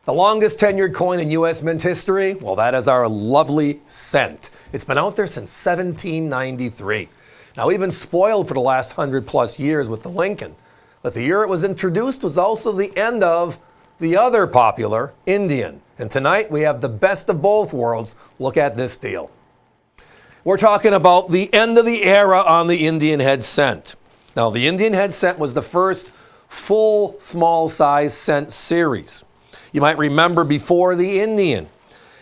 The longest tenured coin in U.S. mint history? Well, that is our lovely cent. It's been out there since 1793. Now, we've been spoiled for the last 100 plus years with the Lincoln, but the year it was introduced was also the end of the other popular Indian. And tonight we have the best of both worlds. Look at this deal. We're talking about the end of the era on the Indian head cent. Now, the Indian head cent was the first full small size cent series. You might remember before the Indian,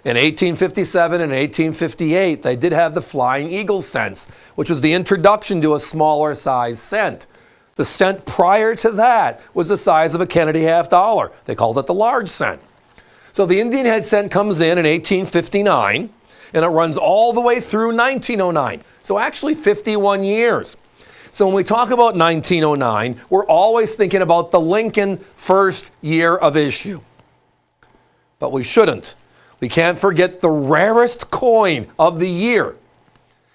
in 1857 and 1858, they did have the Flying Eagle cents, which was the introduction to a smaller size cent. The cent prior to that was the size of a Kennedy half dollar. They called it the large cent. So the Indian head cent comes in 1859, and it runs all the way through 1909. So actually 51 years. So when we talk about 1909, we're always thinking about the Lincoln first year of issue. But we shouldn't. We can't forget the rarest coin of the year.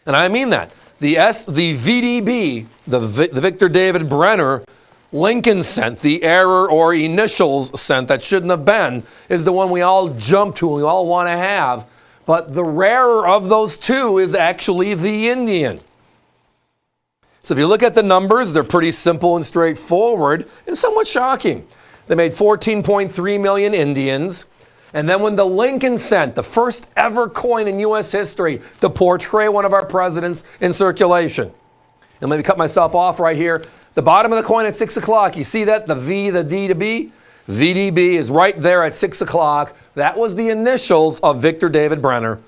And I mean that. The VDB, the Victor David Brenner Lincoln cent, the error or initials cent that shouldn't have been, is the one we all jump to and we all want to have. But the rarer of those two is actually the Indian. So if you look at the numbers, they're pretty simple and straightforward and somewhat shocking. They made 14.3 million Indians. And then when the Lincoln cent, the first ever coin in U.S. history to portray one of our presidents in circulation. And let me cut myself off right here. The bottom of the coin at 6 o'clock, you see that? The V, the D to B? VDB is right there at 6 o'clock. That was the initials of Victor David Brenner,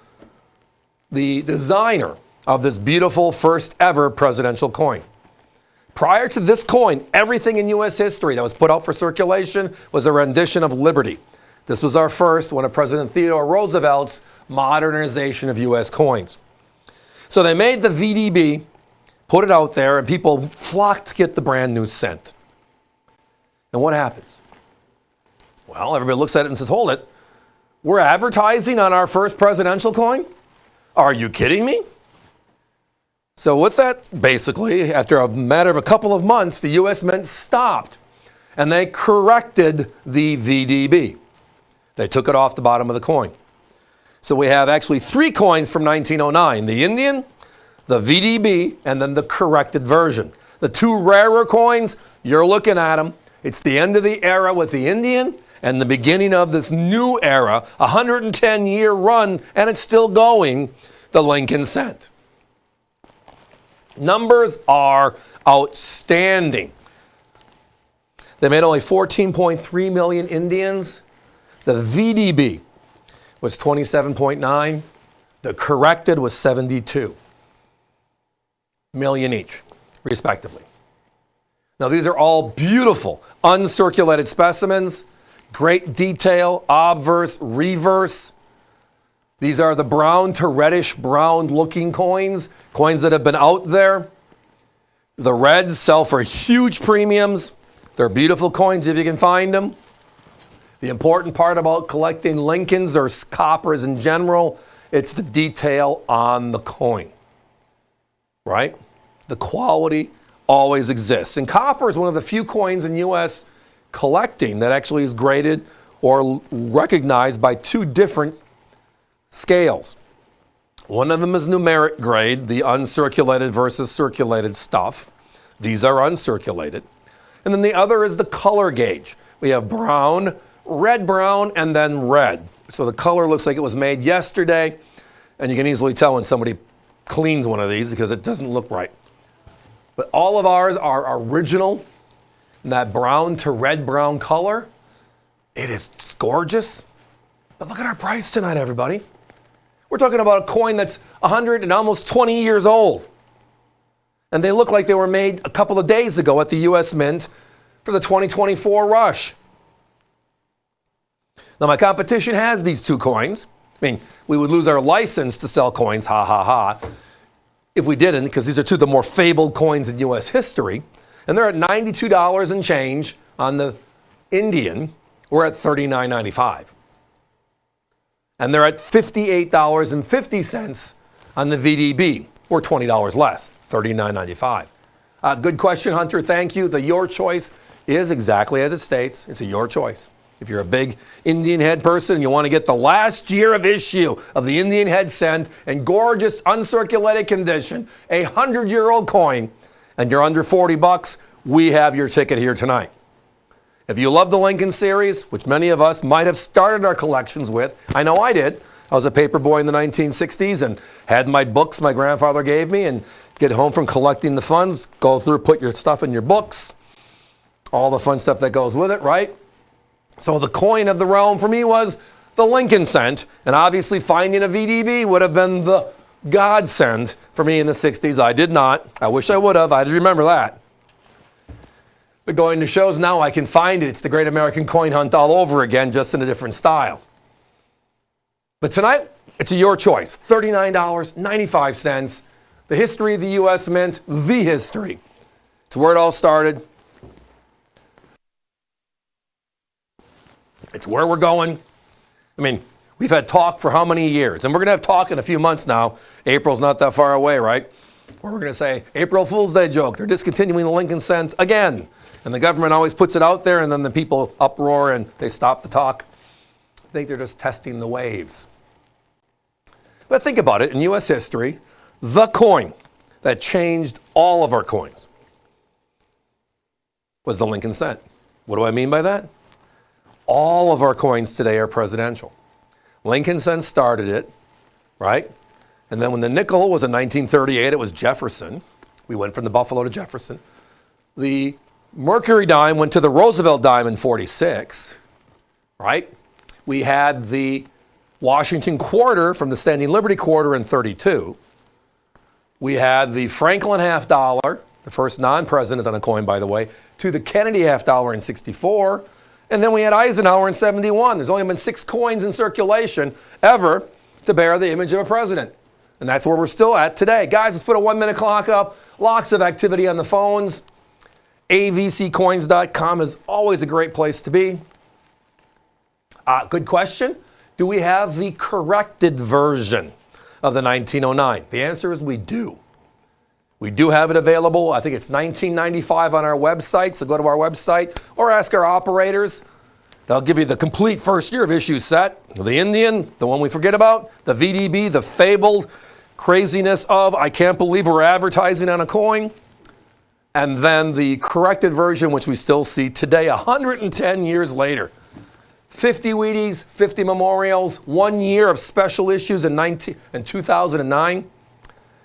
the designer of this beautiful first ever presidential coin. Prior to this coin, everything in U.S. history that was put out for circulation was a rendition of Liberty. This was our first, one of President Theodore Roosevelt's modernization of U.S. coins. So they made the VDB, put it out there, and people flocked to get the brand new cent. And what happens? Well, everybody looks at it and says, hold it. We're advertising on our first presidential coin? Are you kidding me? So with that, basically, after a matter of a couple of months, the U.S. Mint stopped, and they corrected the VDB. They took it off the bottom of the coin. So we have actually three coins from 1909, the Indian, the VDB, and then the corrected version. The two rarer coins, you're looking at them. It's the end of the era with the Indian and the beginning of this new era, 110-year run, and it's still going, the Lincoln cent. Numbers are outstanding. They made only 14.3 million Indians. The VDB was 27.9. The corrected was 72 million each, respectively. Now, these are all beautiful, uncirculated specimens. Great detail, obverse, reverse. These are the brown to reddish brown looking coins that have been out there. The reds sell for huge premiums. They're beautiful coins if you can find them. The important part about collecting Lincolns or coppers in general, it's the detail on the coin, right? The quality always exists. And copper is one of the few coins in U.S. collecting that actually is graded or recognized by two different scales. One of them is numeric grade, the uncirculated versus circulated stuff. These are uncirculated. And then the other is the color gauge. We have brown, red-brown, and then red. So the color looks like it was made yesterday, and you can easily tell when somebody cleans one of these because it doesn't look right. But all of ours are original, and that brown to red-brown color, it is gorgeous. But look at our price tonight, everybody. We're talking about a coin that's 100 and almost 20 years old. And they look like they were made a couple of days ago at the U.S. Mint for the 2024 rush. Now, my competition has these two coins. I mean, we would lose our license to sell coins, ha, ha, ha, if we didn't, because these are two of the more fabled coins in U.S. history. And they're at $92 and change on the Indian. We're at $39.95. And they're at $58.50 on the VDB, or $20 less, $39.95. Good question, Hunter. Thank you. The your choice is exactly as it states. It's a your choice. If you're a big Indian head person and you want to get the last year of issue of the Indian head cent in gorgeous uncirculated condition, a 100-year-old coin, and you're under 40 bucks, we have your ticket here tonight. If you love the Lincoln series, which many of us might have started our collections with, I know I did. I was a paper boy in the 1960s and had my books my grandfather gave me, and get home from collecting the funds, go through, put your stuff in your books, all the fun stuff that goes with it, right? So the coin of the realm for me was the Lincoln cent, and obviously finding a VDB would have been the godsend for me in the 60s. I did not. I wish I would have. I remember that. But going to shows now, I can find it. It's the Great American Coin Hunt all over again, just in a different style. But tonight, it's your choice. $39.95. The history of the U.S. Mint, the history. It's where it all started. It's where we're going. I mean, we've had talk for how many years? And we're going to have talk in a few months now. April's not that far away, right? Where we're going to say, April Fool's Day joke. They're discontinuing the Lincoln cent again. And the government always puts it out there, and then the people uproar and they stop the talk. I think they're just testing the waves. But think about it. In U.S. history, the coin that changed all of our coins was the Lincoln cent. What do I mean by that? All of our coins today are presidential. Lincoln cent started it, right? And then when the nickel was in 1938, it was Jefferson. We went from the Buffalo to Jefferson. The Mercury dime went to the Roosevelt dime in 46, right? We had the Washington quarter from the Standing Liberty quarter in 32. We had the Franklin half dollar, the first non-president on a coin, by the way, to the Kennedy half dollar in 64. And then we had Eisenhower in 71. There's only been 6 coins in circulation ever to bear the image of a president. And that's where we're still at today. Guys, let's put a 1-minute clock up. Lots of activity on the phones. avccoins.com is always a great place to be. Good question. Do we have the corrected version of the 1909? The answer is we do. We do have it available. I think it's $19.95 on our website, so go to our website or ask our operators. They'll give you the complete first year of issue set. The Indian, the one we forget about, the VDB, the fabled craziness of, I can't believe we're advertising on a coin, and then the corrected version, which we still see today, 110 years later. 50 Wheaties, 50 memorials, 1 year of special issues in 2009.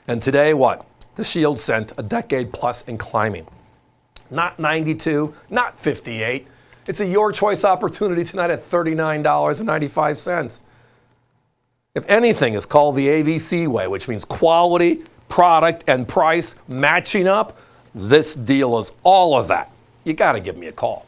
And today, what? The Shield cent, a decade plus and climbing. Not 92, not 58. It's a your choice opportunity tonight at $39.95. If anything is called the AVC way, which means quality, product, and price matching up, this deal is all of that. You got to give me a call.